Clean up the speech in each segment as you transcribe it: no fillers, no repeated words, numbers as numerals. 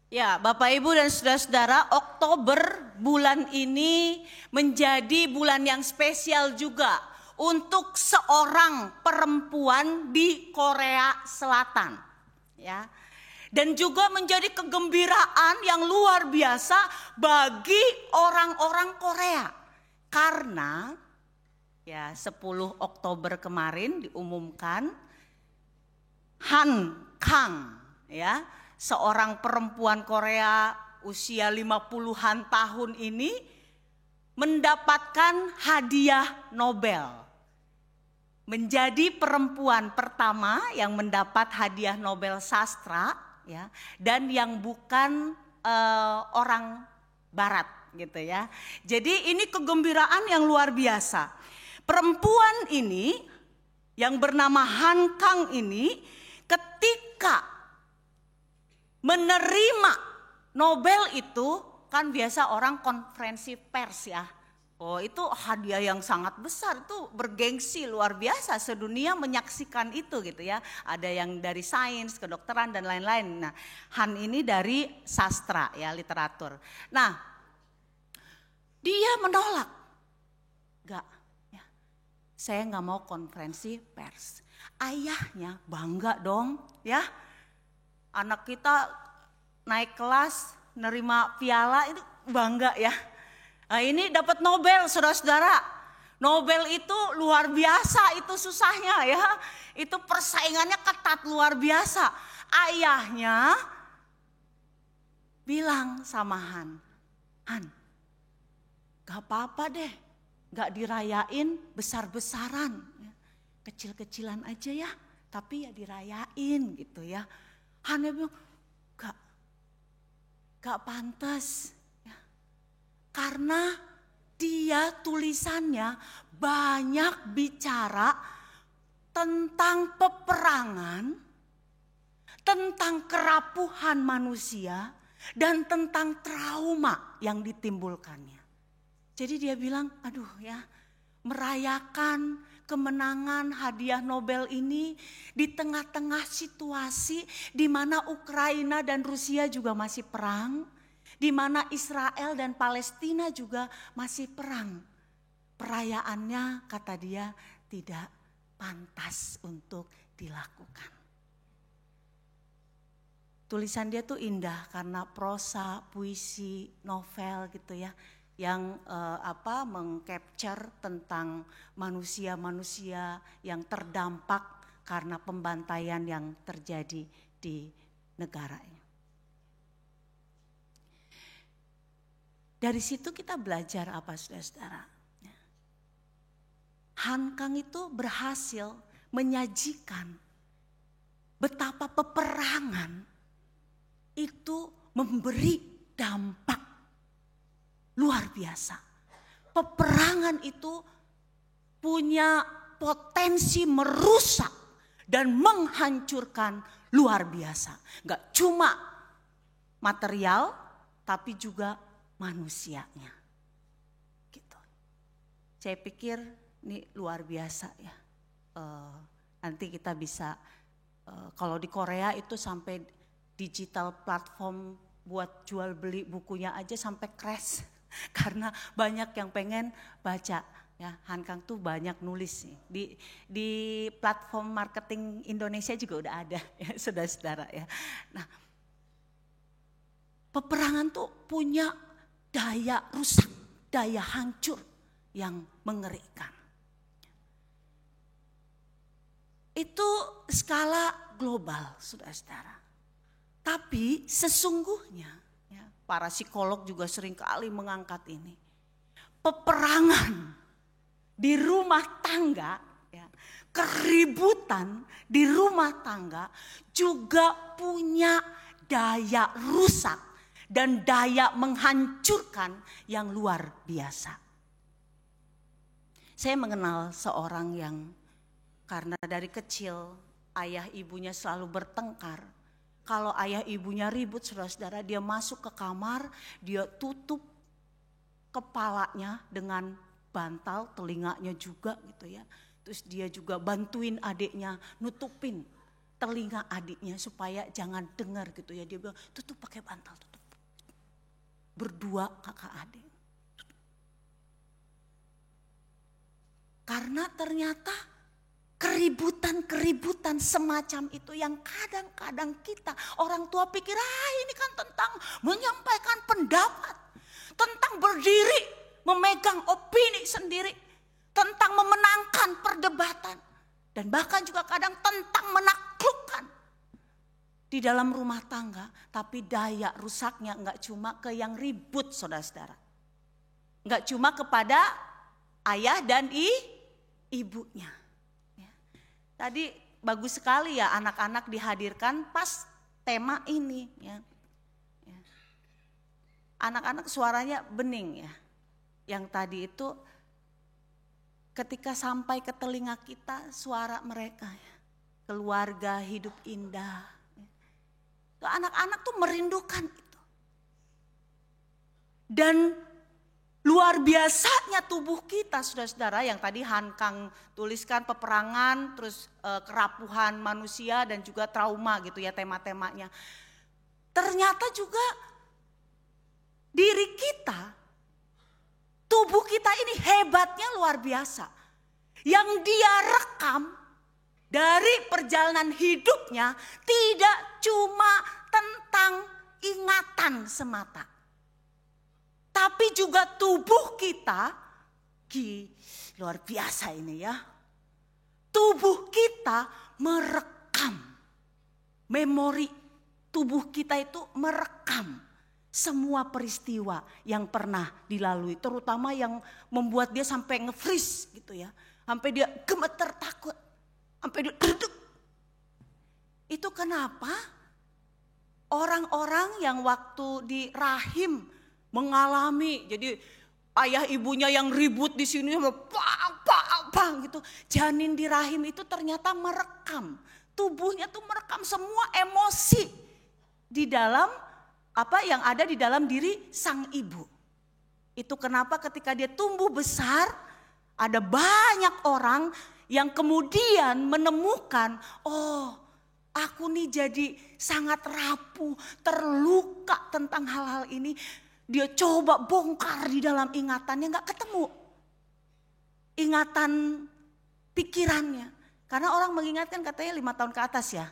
Ya, Bapak Ibu dan saudara-saudara, Oktober bulan ini menjadi bulan yang spesial juga untuk seorang perempuan di Korea Selatan. Ya. Dan juga menjadi kegembiraan yang luar biasa bagi orang-orang Korea. Karena ya 10 Oktober kemarin diumumkan Han Kang, ya, seorang perempuan Korea usia 50-an tahun ini mendapatkan hadiah Nobel. Menjadi perempuan pertama yang mendapat hadiah Nobel sastra, ya, dan yang bukan orang barat gitu ya. Jadi ini kegembiraan yang luar biasa. Perempuan ini yang bernama Han Kang ini ketika menerima Nobel itu kan biasa orang konferensi pers ya. Oh, itu hadiah yang sangat besar, itu bergengsi luar biasa, sedunia menyaksikan itu gitu ya. Ada yang dari sains, kedokteran dan lain-lain. Nah, Han ini dari sastra ya, literatur. Nah, dia menolak. Enggak, ya. Saya nggak mau konferensi pers. Ayahnya bangga dong ya. Anak kita naik kelas, nerima piala itu bangga ya. Nah, ini dapat Nobel saudara-saudara. Nobel itu luar biasa, itu susahnya ya. Itu persaingannya ketat luar biasa. Ayahnya bilang sama Han, gak apa-apa deh, gak dirayain besar-besaran. Kecil-kecilan aja ya, tapi ya dirayain gitu ya. Han bilang, gak pantas. Karena dia tulisannya banyak bicara tentang peperangan, tentang kerapuhan manusia, dan tentang trauma yang ditimbulkannya. Jadi dia bilang, aduh ya, merayakan kemenangan hadiah Nobel ini di tengah-tengah situasi di mana Ukraina dan Rusia juga masih perang, di mana Israel dan Palestina juga masih perang. Perayaannya kata dia tidak pantas untuk dilakukan. Tulisan dia tuh indah karena prosa, puisi, novel gitu ya, yang mengcapture tentang manusia-manusia yang terdampak karena pembantaian yang terjadi di negara ini. Dari situ kita belajar apa saudara-saudara? Han Kang itu berhasil menyajikan betapa peperangan itu memberi dampak luar biasa. Peperangan itu punya potensi merusak dan menghancurkan luar biasa. Gak cuma material tapi juga manusianya. Gitu. Saya pikir ini luar biasa ya. Nanti kita bisa, kalau di Korea itu sampai digital platform buat jual beli bukunya aja sampai crash. Karena banyak yang pengen baca. Ya, Han Kang tuh banyak nulis nih. Di platform marketing Indonesia juga udah ada ya, saudara-saudara ya. Nah, peperangan tuh punya daya rusak, daya hancur yang mengerikan. Itu skala global, saudara-saudara. Tapi sesungguhnya, ya, para psikolog juga seringkali mengangkat ini. Peperangan di rumah tangga, ya, keributan di rumah tangga juga punya daya rusak dan daya menghancurkan yang luar biasa. Saya mengenal seorang yang karena dari kecil ayah ibunya selalu bertengkar. Kalau ayah ibunya ribut, saudara-saudara, dia masuk ke kamar, dia tutup kepalanya dengan bantal, telinganya juga gitu ya. Terus dia juga bantuin adiknya nutupin telinga adiknya supaya jangan dengar gitu ya. Dia bilang tutup pakai bantal, tutup. Berdua kakak adik. Karena ternyata keributan semacam itu yang kadang-kadang kita orang tua pikir ini kan tentang menyampaikan pendapat. Tentang berdiri, memegang opini sendiri. Tentang memenangkan perdebatan. Dan bahkan juga kadang tentang menaklukkan. Di dalam rumah tangga. Tapi daya rusaknya enggak cuma ke yang ribut saudara-saudara. Enggak cuma kepada ayah dan ibunya. Ya. Tadi bagus sekali ya anak-anak dihadirkan pas tema ini. Ya. Ya. Anak-anak suaranya bening ya. Yang tadi itu ketika sampai ke telinga kita suara mereka ya. Keluarga hidup indah. Ya. Anak-anak tuh merindukan itu. Dan luar biasanya tubuh kita saudara-saudara yang tadi Hankang tuliskan peperangan, terus kerapuhan manusia dan juga trauma gitu ya tema-temanya. Ternyata juga diri kita, tubuh kita ini hebatnya luar biasa. Yang dia rekam dari perjalanan hidupnya tidak cuma tentang ingatan semata. Tapi juga tubuh kita, luar biasa ini ya. Tubuh kita merekam. Memori tubuh kita itu merekam semua peristiwa yang pernah dilalui. Terutama yang membuat dia sampai nge-freeze gitu ya. Sampai dia gemeter takut. Sampai dia duduk. Itu kenapa orang-orang yang waktu di rahim mengalami, jadi ayah ibunya yang ribut di sini bang gitu. Janin di rahim itu ternyata merekam. Tubuhnya tuh merekam semua emosi di dalam apa yang ada di dalam diri sang ibu. Itu kenapa ketika dia tumbuh besar ada banyak orang yang kemudian menemukan, oh aku nih jadi sangat rapuh, terluka tentang hal-hal ini. Dia coba bongkar di dalam ingatannya, gak ketemu. Ingatan pikirannya. Karena orang mengingatkan katanya 5 tahun ke atas ya.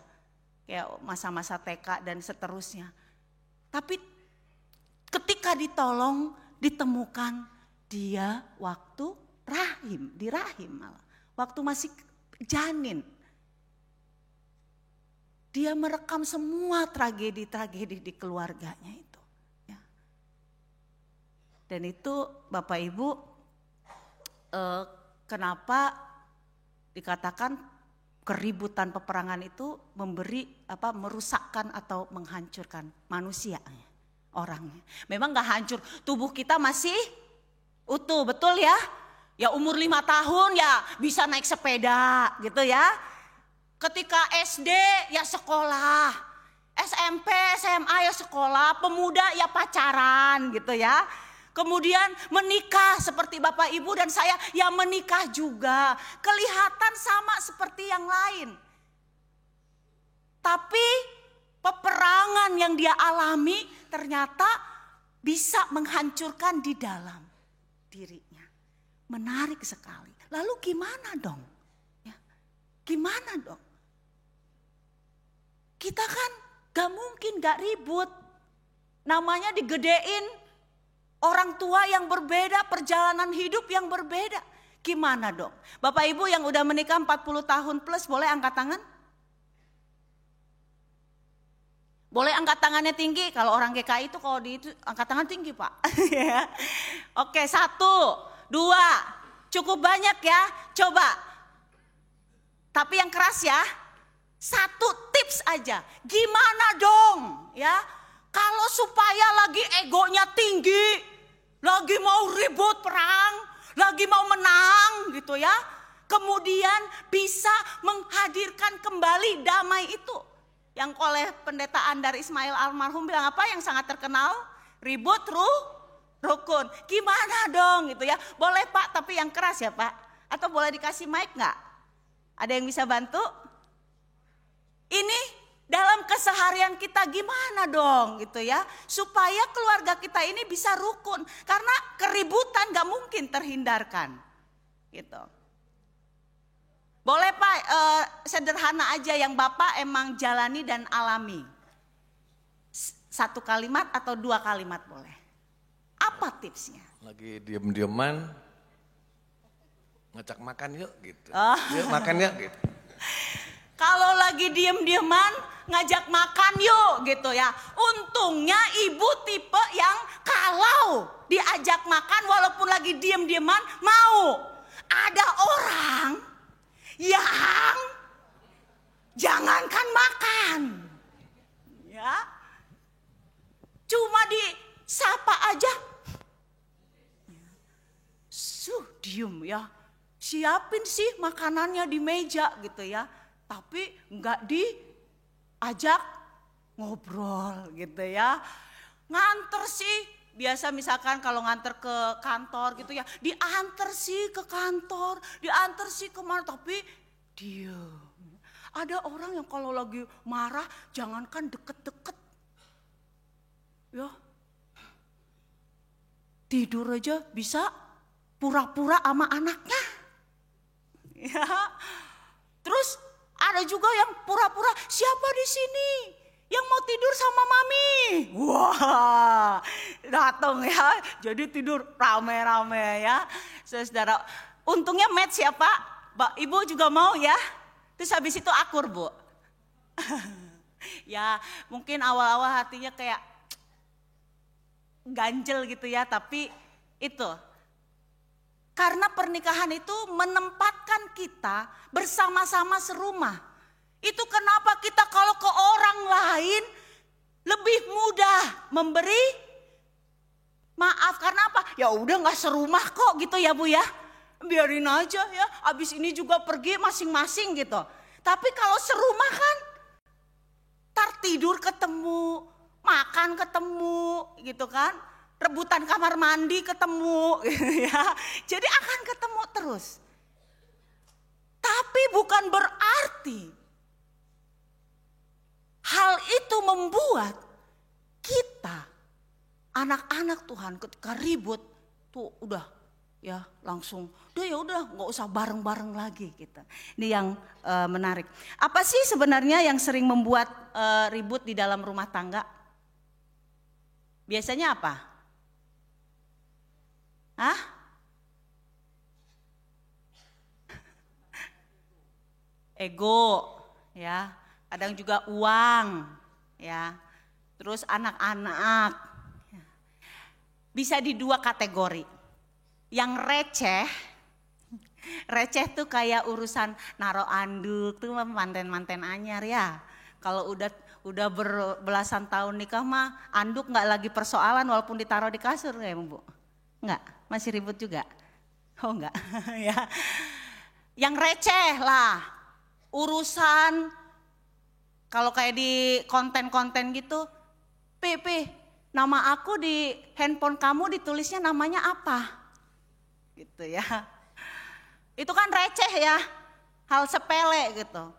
Kayak masa-masa TK dan seterusnya. Tapi ketika ditolong, ditemukan dia waktu rahim, di rahim malah. Waktu masih janin. Dia merekam semua tragedi-tragedi di keluarganya itu. Ya. Dan itu Bapak Ibu kenapa dikatakan keributan peperangan itu merusakkan atau menghancurkan manusia, orangnya. Memang gak hancur, tubuh kita masih utuh, betul ya? Ya umur 5 tahun ya bisa naik sepeda gitu ya. Ketika SD ya sekolah, SMP, SMA ya sekolah, pemuda ya pacaran gitu ya. Kemudian menikah seperti Bapak Ibu dan saya ya menikah juga. Kelihatan sama seperti yang lain. Tapi peperangan yang dia alami ternyata bisa menghancurkan di dalam dirinya. Menarik sekali. Lalu gimana dong? Ya, gimana dong? Kita kan gak mungkin gak ribut. Namanya digedein orang tua yang berbeda, perjalanan hidup yang berbeda. Gimana dong? Bapak Ibu yang udah menikah 40 tahun plus boleh angkat tangan? Boleh angkat tangannya tinggi. Kalau orang GKI itu kalau di itu angkat tangan tinggi Pak. Oke 1, 2, cukup banyak ya. Coba. Tapi yang keras ya. 1 tips aja. Gimana dong ya? Kalau supaya lagi egonya tinggi, lagi mau ribut perang, lagi mau menang gitu ya. Kemudian bisa menghadirkan kembali damai itu. Yang oleh pendetaan dari Ismail almarhum bilang apa yang sangat terkenal? Ribut rukun. Gimana dong gitu ya. Boleh Pak tapi yang keras ya Pak. Atau boleh dikasih mic gak? Ada yang bisa bantu? Ini dalam keseharian kita gimana dong gitu ya. Supaya keluarga kita ini bisa rukun. Karena keributan gak mungkin terhindarkan gitu. Boleh Pak, sederhana aja yang Bapak emang jalani dan alami. 1 kalimat atau 2 kalimat boleh. Apa tipsnya? Lagi diem-dieman, ngajak makan yuk gitu. Yuk makan yuk gitu. Kalau lagi diem-dieman, ngajak makan yuk gitu ya. Untungnya ibu tipe yang kalau diajak makan walaupun lagi diem-dieman mau. Ada orang yang jangankan makan, ya, cuma disapa aja, diem ya, siapin sih makanannya di meja gitu ya, tapi nggak diajak ngobrol gitu ya, nganter sih. Biasa misalkan kalau nganter ke kantor gitu ya, diantar sih ke kantor, diantar sih kemana, tapi diem. Ada orang yang kalau lagi marah jangankan deket-deket, ya tidur aja bisa pura-pura sama anaknya. Ya, terus ada juga yang pura-pura siapa di sini yang mau tidur sama mami. Wah, datang ya. Jadi tidur rame-rame ya. Saudara, untungnya match ya Pak. Ibu juga mau ya. Terus habis itu akur Bu. Ya mungkin awal-awal hatinya kayak ganjel gitu ya. Tapi itu. Karena pernikahan itu menempatkan kita bersama-sama serumah. Itu kenapa kita kalau ke orang lain lebih mudah memberi maaf. Karena apa? Ya udah gak serumah kok gitu ya Bu ya. Biarin aja ya. Abis ini juga pergi masing-masing gitu. Tapi kalau serumah kan ntar tidur ketemu, makan ketemu gitu kan. Rebutan kamar mandi ketemu gitu ya. Jadi akan ketemu terus. Tapi bukan berarti hal itu membuat kita anak-anak Tuhan ketika ribut tuh udah ya langsung udah nggak usah bareng-bareng lagi gitu. Ini yang menarik. Apa sih sebenarnya yang sering membuat ribut di dalam rumah tangga? Biasanya apa? Hah? Ego ya. Kadang juga uang, ya. Terus anak-anak. Bisa di 2 kategori. Yang receh tuh kayak urusan naro anduk tuh manten-manten anyar ya. Kalau udah berbelasan tahun nikah mah anduk nggak lagi persoalan walaupun ditaruh di kasur ya Bu. Nggak, masih ribut juga. Oh nggak, ya. Yang receh lah, urusan kalau kayak di konten-konten gitu, nama aku di handphone kamu ditulisnya namanya apa? Gitu ya. Itu kan receh ya, hal sepele gitu.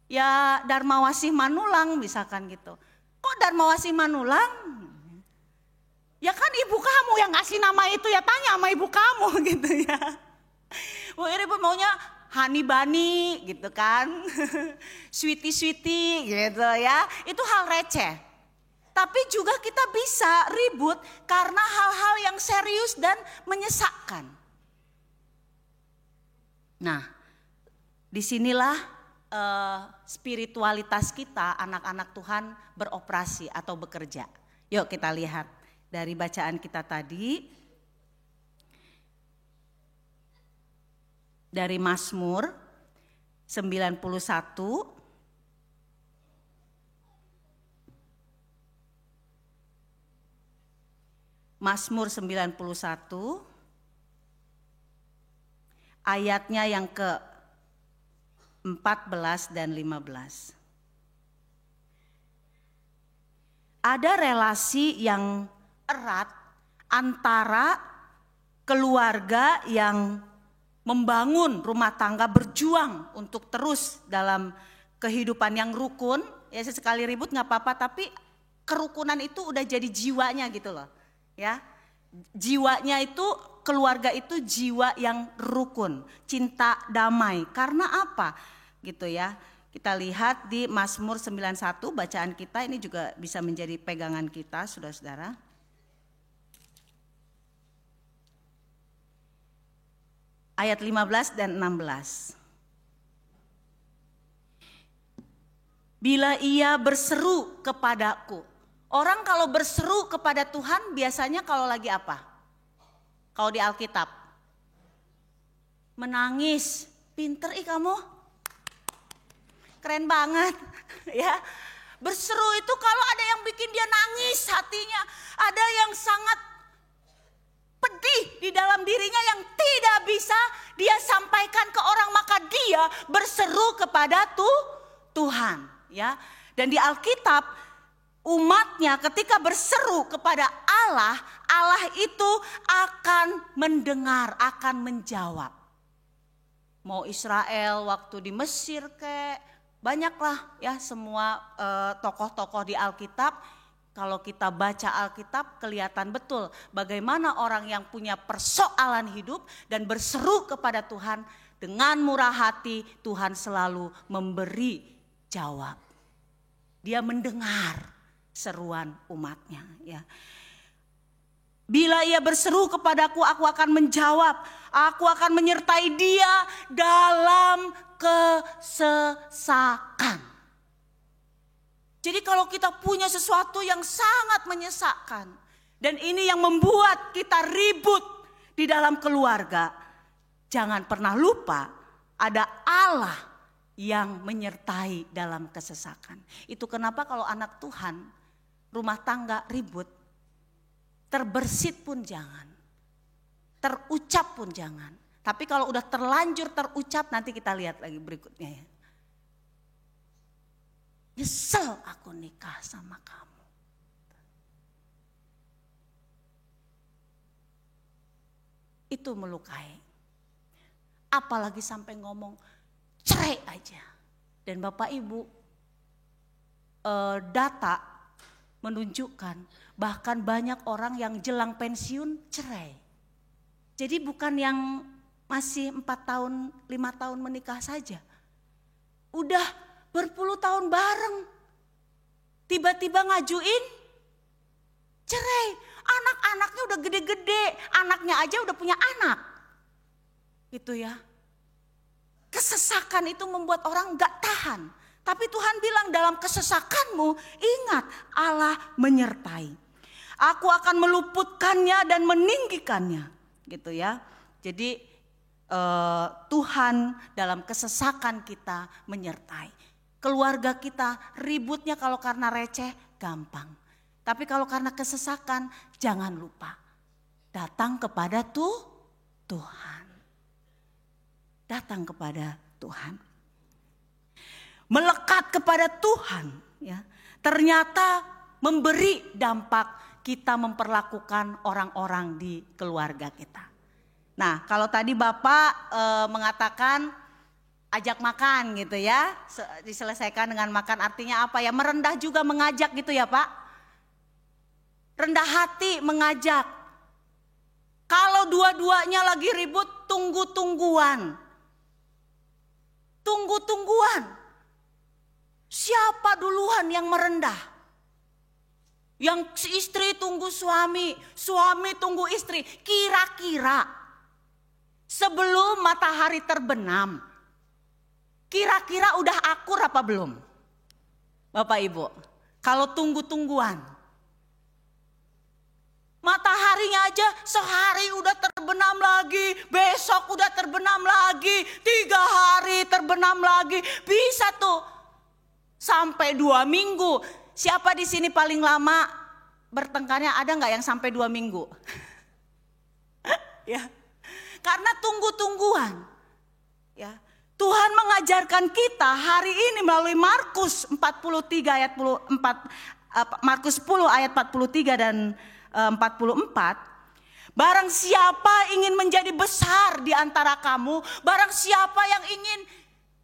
Ya Darmawasih Manulang misalkan gitu. Kok Darmawasih Manulang? Ya kan ibu kamu yang ngasih nama itu, ya tanya sama ibu kamu gitu ya. Mungkin ibu maunya Hani Bani gitu kan, sweetie gitu ya, itu hal receh. Tapi juga kita bisa ribut karena hal-hal yang serius dan menyesakkan. Nah, disinilah spiritualitas kita anak-anak Tuhan beroperasi atau bekerja. Yuk kita lihat dari bacaan kita tadi. Dari Mazmur 91 Mazmur 91 ayatnya yang ke-14 dan 15. Ada relasi yang erat antara keluarga yang membangun rumah tangga, berjuang untuk terus dalam kehidupan yang rukun, ya sesekali ribut nggak apa-apa, tapi kerukunan itu udah jadi jiwanya gitu loh. Ya, jiwanya itu, keluarga itu jiwa yang rukun, cinta damai. Karena apa? Gitu ya. Kita lihat di Mazmur 91 bacaan kita, ini juga bisa menjadi pegangan kita saudara-saudara. Ayat 15 dan 16. Bila ia berseru kepadaku. Orang kalau berseru kepada Tuhan biasanya kalau lagi apa? Kalau di Alkitab. Menangis. Pinter kamu. Keren banget ya. Berseru itu kalau ada yang bikin dia nangis hatinya. Ada yang sangat pedih di dalam dirinya yang tidak bisa dia sampaikan ke orang. Maka dia berseru kepada Tuhan ya. Dan di Alkitab umatnya ketika berseru kepada Allah, Allah itu akan mendengar, akan menjawab. Mau Israel waktu di Mesir kek, banyaklah ya semua tokoh-tokoh di Alkitab. Kalau kita baca Alkitab kelihatan betul bagaimana orang yang punya persoalan hidup dan berseru kepada Tuhan dengan murah hati, Tuhan selalu memberi jawab. Dia mendengar seruan umatnya ya. Bila ia berseru kepadaku, aku akan menjawab. Aku akan menyertai dia dalam kesesakan. Jadi kalau kita punya sesuatu yang sangat menyesakkan, dan ini yang membuat kita ribut di dalam keluarga, jangan pernah lupa ada Allah yang menyertai dalam kesesakan. Itu kenapa kalau anak Tuhan, rumah tangga ribut, terbersit pun jangan, terucap pun jangan. Tapi kalau udah terlanjur terucap, nanti kita lihat lagi berikutnya ya. Nyesel aku nikah sama kamu. Itu melukai. Apalagi sampai ngomong cerai aja. Dan Bapak Ibu, data menunjukkan bahkan banyak orang yang jelang pensiun cerai. Jadi bukan yang masih 4 tahun, 5 tahun menikah saja. Udah berpuluh tahun bareng. Tiba-tiba ngajuin cerai. Anak-anaknya udah gede-gede, anaknya aja udah punya anak. Gitu ya. Kesesakan itu membuat orang gak tahan. Tapi Tuhan bilang dalam kesesakanmu, ingat Allah menyertai. Aku akan meluputkannya dan meninggikannya. Gitu ya. Jadi Tuhan dalam kesesakan kita menyertai. Keluarga kita ributnya kalau karena receh gampang. Tapi kalau karena kesesakan jangan lupa. Datang kepada Tuhan. Datang kepada Tuhan. Melekat kepada Tuhan ya. Ternyata memberi dampak kita memperlakukan orang-orang di keluarga kita. Nah, kalau tadi Bapak mengatakan ajak makan gitu ya, diselesaikan dengan makan artinya apa ya? Merendah juga mengajak gitu ya Pak. Rendah hati mengajak. Kalau dua-duanya lagi ribut, tunggu-tungguan. Tunggu-tungguan. Siapa duluan yang merendah? Yang si istri tunggu suami, suami tunggu istri. Kira-kira sebelum matahari terbenam, kira-kira udah akur apa belum? Bapak Ibu, kalau tunggu-tungguan. Mataharinya aja sehari udah terbenam lagi, besok udah terbenam lagi, 3 hari terbenam lagi. Bisa tuh sampai 2 minggu. Siapa di sini paling lama bertengkarnya, ada nggak yang sampai 2 minggu? Ya, karena tunggu-tungguan. Ya, Tuhan mengajarkan kita hari ini melalui Markus 43 ayat 44, Markus 10 ayat 43 dan 44. Barang siapa ingin menjadi besar di antara kamu, barang siapa yang ingin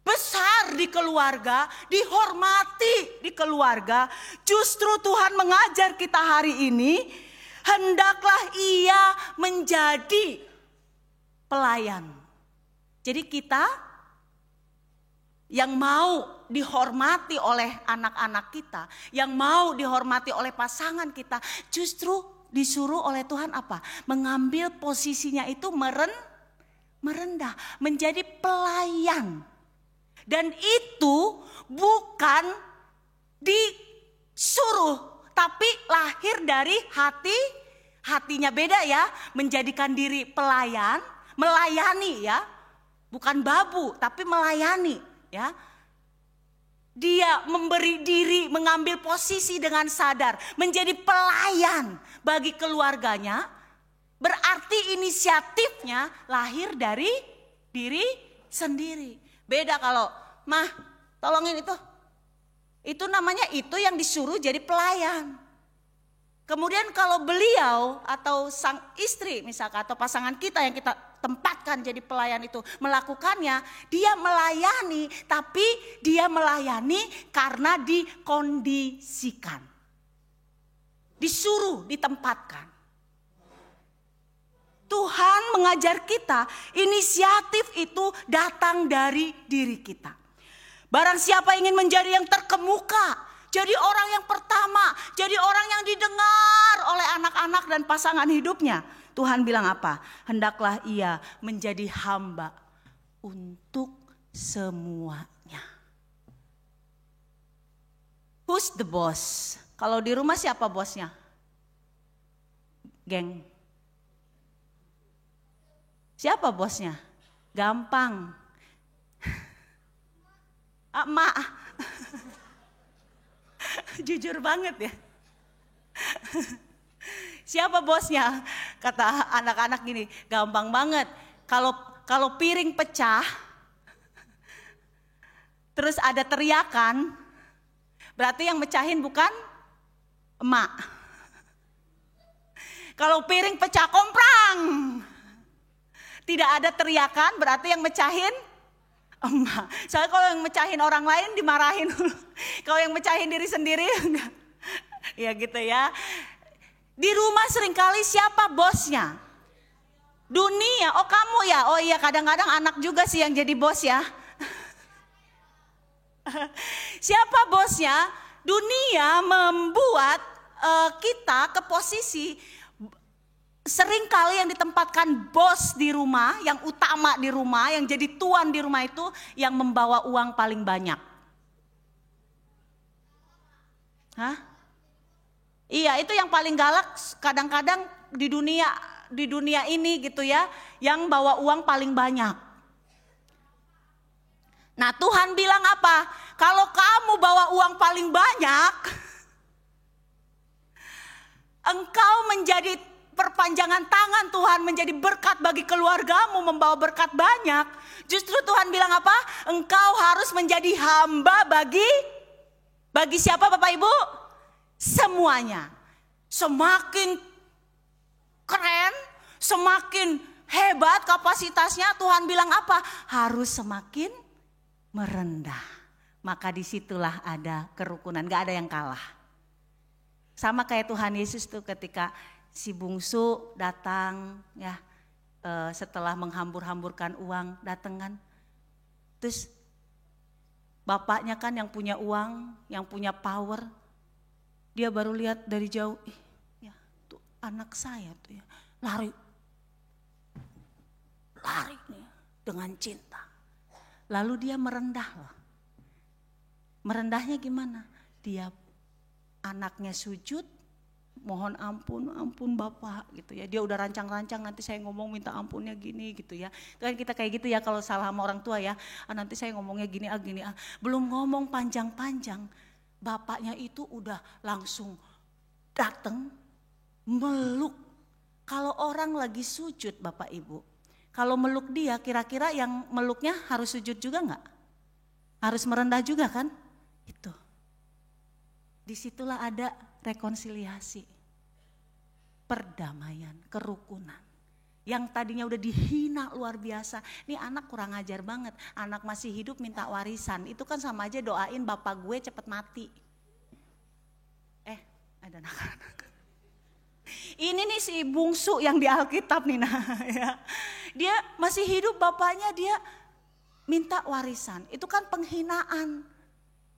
besar di keluarga, dihormati di keluarga. Justru Tuhan mengajar kita hari ini, hendaklah ia menjadi pelayan. Jadi kita yang mau dihormati oleh anak-anak kita, yang mau dihormati oleh pasangan kita, justru disuruh oleh Tuhan apa? Mengambil posisinya itu merendah, menjadi pelayan. Dan itu bukan disuruh, tapi lahir dari hatinya beda ya. Menjadikan diri pelayan, melayani ya. Bukan babu, tapi melayani ya. Dia memberi diri, mengambil posisi dengan sadar. Menjadi pelayan bagi keluarganya. Berarti inisiatifnya lahir dari diri sendiri. Beda kalau, mah tolongin itu. Itu namanya itu yang disuruh jadi pelayan. Kemudian kalau beliau atau sang istri misalkan atau pasangan kita yang kita tempatkan jadi pelayan itu melakukannya, dia melayani, tapi dia melayani karena dikondisikan. Disuruh, ditempatkan. Tuhan mengajar kita, inisiatif itu datang dari diri kita. Barang siapa ingin menjadi yang terkemuka, jadi orang yang pertama, jadi orang yang didengar oleh anak-anak dan pasangan hidupnya. Tuhan bilang apa? Hendaklah ia menjadi hamba untuk semuanya. Who's the boss? Kalau di rumah siapa bosnya? Geng. Siapa bosnya? Gampang. Emak. Jujur banget ya. Siapa bosnya? Kata anak-anak gini, gampang banget. Kalau piring pecah, terus ada teriakan, berarti yang mecahin bukan emak. Kalau piring pecah komprang, tidak ada teriakan, berarti yang mecahin emak. Soalnya kalau yang mecahin orang lain dimarahin. Kalau yang mecahin diri sendiri enggak. Ya gitu ya. Di rumah seringkali siapa bosnya? Dunia. Oh kamu ya. Oh iya kadang-kadang anak juga sih yang jadi bos ya. Siapa bosnya? Dunia membuat kita ke posisi seringkali yang ditempatkan bos di rumah, yang utama di rumah, yang jadi tuan di rumah itu yang membawa uang paling banyak. Hah? Iya, itu yang paling galak kadang-kadang di dunia ini gitu ya, yang bawa uang paling banyak. Nah, Tuhan bilang apa? Kalau kamu bawa uang paling banyak, engkau menjadi perpanjangan tangan Tuhan, menjadi berkat bagi keluargamu, membawa berkat banyak. Justru Tuhan bilang apa? Engkau harus menjadi hamba bagi siapa Bapak Ibu? Semuanya. Semakin keren, semakin hebat kapasitasnya, Tuhan bilang apa? Harus semakin merendah. Maka disitulah ada kerukunan, gak ada yang kalah. Sama kayak Tuhan Yesus tuh ketika si bungsu datang ya, setelah menghambur-hamburkan uang datang kan. Terus bapaknya kan yang punya uang, yang punya power. Dia baru lihat dari jauh, ya tuh anak saya tuh ya, lari nih dengan cinta. Lalu dia merendah loh. Merendahnya gimana? Dia anaknya sujud, mohon ampun Bapak gitu ya. Dia udah rancang-rancang nanti saya ngomong minta ampunnya gini gitu ya. Itu kan kita kayak gitu ya kalau salah sama orang tua ya. Nanti saya ngomongnya gini. Belum ngomong panjang-panjang. Bapaknya itu udah langsung datang meluk. Kalau orang lagi sujud Bapak Ibu. Kalau meluk dia kira-kira yang meluknya harus sujud juga enggak? Harus merendah juga kan? Itu. Disitulah ada rekonsiliasi, perdamaian, kerukunan. Yang tadinya udah dihina luar biasa. Nih anak kurang ajar banget. Anak masih hidup minta warisan. Itu kan sama aja doain bapak gue cepet mati. Ada anak-anak. Ini nih si bungsu yang di Alkitab nih nah ya. Dia masih hidup bapaknya dia minta warisan. Itu kan penghinaan.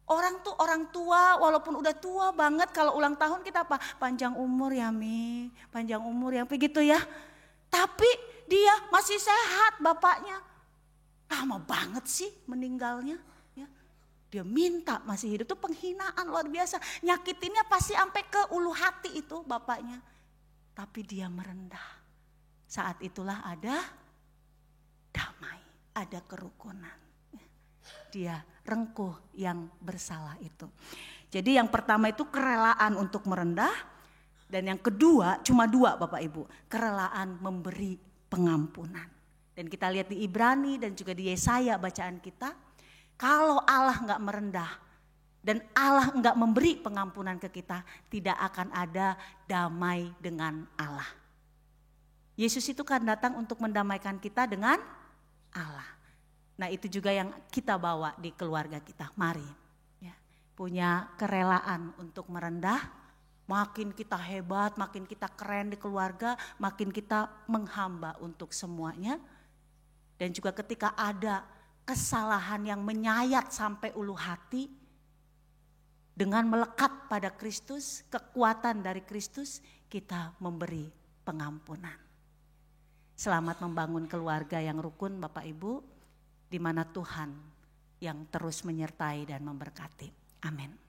Orang tuh orang tua walaupun udah tua banget kalau ulang tahun kita apa? Panjang umur ya Mi, panjang umur ya begitu ya. Tapi dia masih sehat bapaknya. Lama banget sih meninggalnya. Ya. Dia minta masih hidup itu penghinaan luar biasa. Nyakitinnya pasti sampai ke ulu hati itu bapaknya. Tapi dia merendah. Saat itulah ada damai, ada kerukunan. Dia rengkuh yang bersalah itu. Jadi yang pertama itu kerelaan untuk merendah. Dan yang kedua cuma dua Bapak Ibu. Kerelaan memberi pengampunan. Dan kita lihat di Ibrani dan juga di Yesaya bacaan kita. Kalau Allah enggak merendah dan Allah enggak memberi pengampunan ke kita. Tidak akan ada damai dengan Allah. Yesus itu kan datang untuk mendamaikan kita dengan Allah. Nah itu juga yang kita bawa di keluarga kita. Mari ya, punya kerelaan untuk merendah. Makin kita hebat, makin kita keren di keluarga, makin kita menghamba untuk semuanya. Dan juga ketika ada kesalahan yang menyayat sampai ulu hati, dengan melekat pada Kristus, kekuatan dari Kristus, kita memberi pengampunan. Selamat membangun keluarga yang rukun Bapak Ibu, di mana Tuhan yang terus menyertai dan memberkati. Amin.